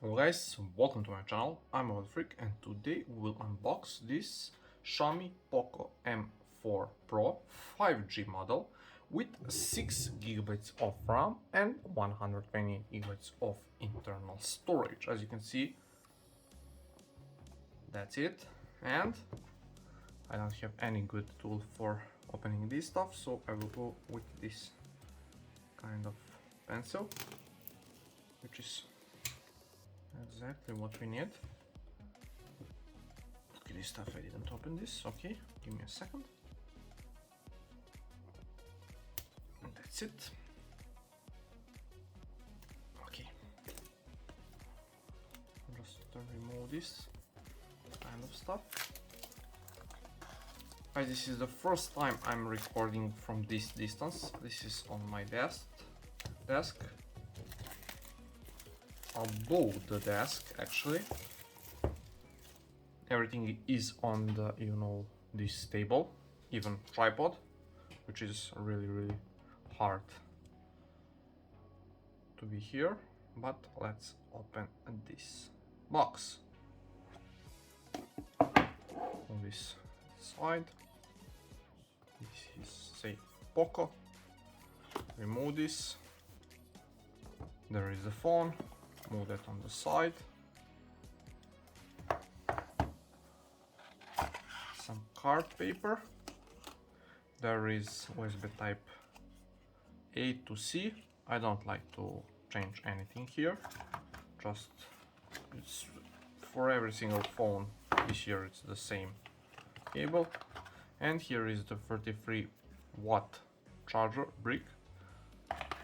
Hello guys, welcome to my channel. I'm Freak, and today we will unbox this Xiaomi Poco M4 Pro 5G model with 6 GB of RAM and 128 GB of internal storage. As you can see, that's it. And I don't have any good tool for opening this stuff, so I will go with this kind of pencil, which is exactly what we need. Look at this stuff, I didn't open this. Okay, give me a second. And that's it. Okay. Just remove this kind of stuff. This is the first time I'm recording from this distance. This is on my desk. Above the desk, actually. Everything is on the, this table, even tripod, which is really hard to be here. But let's open this box on this side. This is, say, Poco. Remove this. There is the phone. Move that on the side. Some card paper. There is USB type A to C. I don't like to change anything here. Just it's for every single phone this year it's the same cable. And here is the 33-watt charger brick.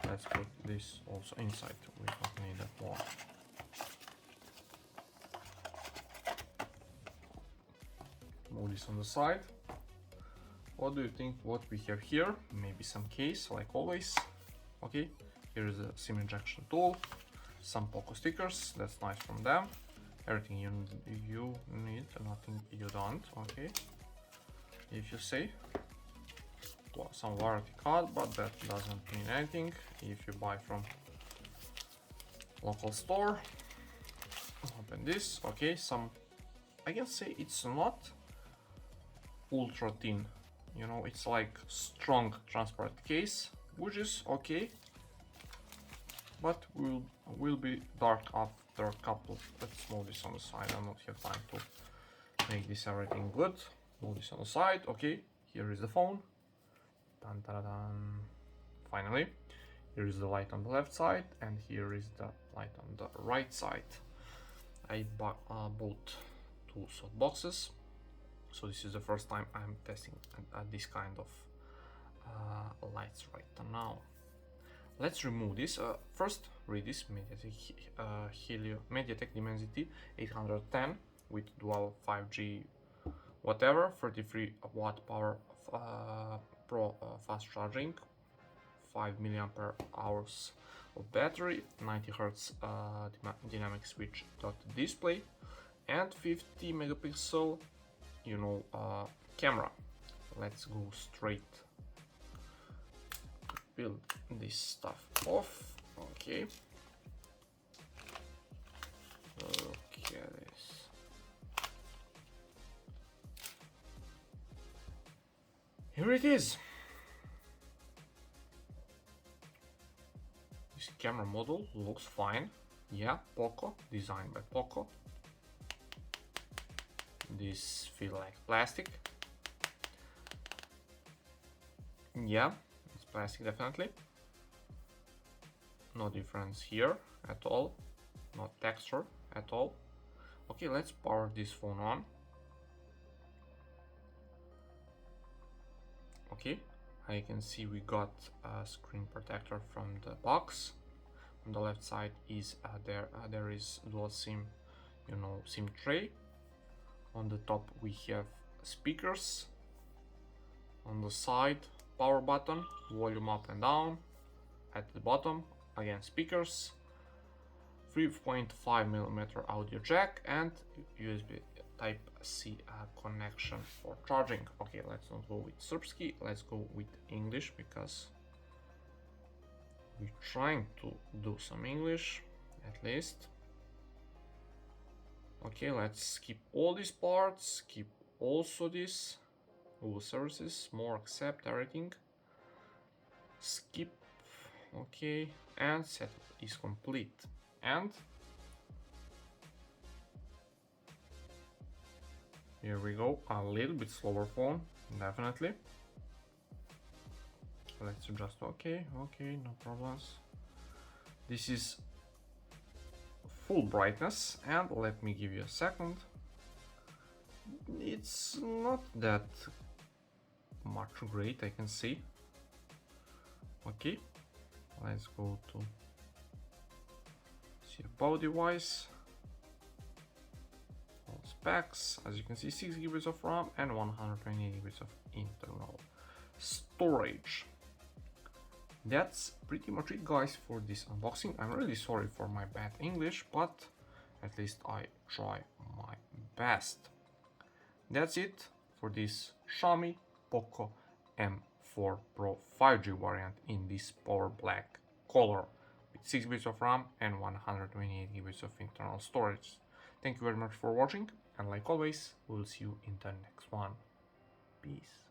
Let's put this also inside, we don't need that more. Move this on the side. What do you think what we have here? Maybe some case, like always. Okay, here is a SIM injection tool, some Poco stickers, that's nice from them. Everything you need, nothing you don't, okay, if you say. Well, some warranty card, but that doesn't mean anything if you buy from local store. Open this. Okay, some, I can say it's not ultra thin, it's like strong transparent case, which is okay, but will be dark after a couple. Let's move this on the side. I don't have time to make this everything good. Move this on the side. Okay, here is the phone. Dun, dun, dun. Finally, here is the light on the left side, and here is the light on the right side. I bought two soft boxes, so this is the first time I'm testing this kind of lights right now. Let's remove this. First, read this MediaTek Dimensity 810 with dual 5G whatever, 33-watt power Pro fast charging, 5 milliampere hours of battery, 90 Hz dynamic switch dot display, and 50 megapixel camera. Let's go straight to peel this stuff off. Okay, look at this. Here it is. This camera model looks fine. Yeah, Poco, designed by Poco. This feels like plastic. Yeah, it's plastic definitely. No difference here at all. No texture at all. Okay, let's power this phone on. Okay, I can see we got a screen protector from the box. On the left side is there is dual SIM, SIM tray. On the top we have speakers. On the side, power button, volume up and down. At the bottom, again speakers. 3.5mm audio jack and USB Type-C connection for charging. Okay, let's not go with Srpski, let's go with English, because we're trying to do some English at least. Okay, let's skip all these parts, skip also this. Google services, more accept everything. Skip, okay, and setup is complete. And here we go, a little bit slower phone, definitely. Let's adjust, okay, no problems. This is full brightness, and let me give you a second. It's not that much great, I can see. Okay, let's go to see about device. All specs, as you can see, 6 GB of RAM and 128 GB of internal storage. That's pretty much it, guys, for this unboxing. I'm really sorry for my bad English, but at least I try my best. That's it for this Xiaomi Poco M4 Pro 5G variant in this power black color with 6 GB of RAM and 128 GB of internal storage. Thank you very much for watching, and like always, we'll see you in the next one. Peace.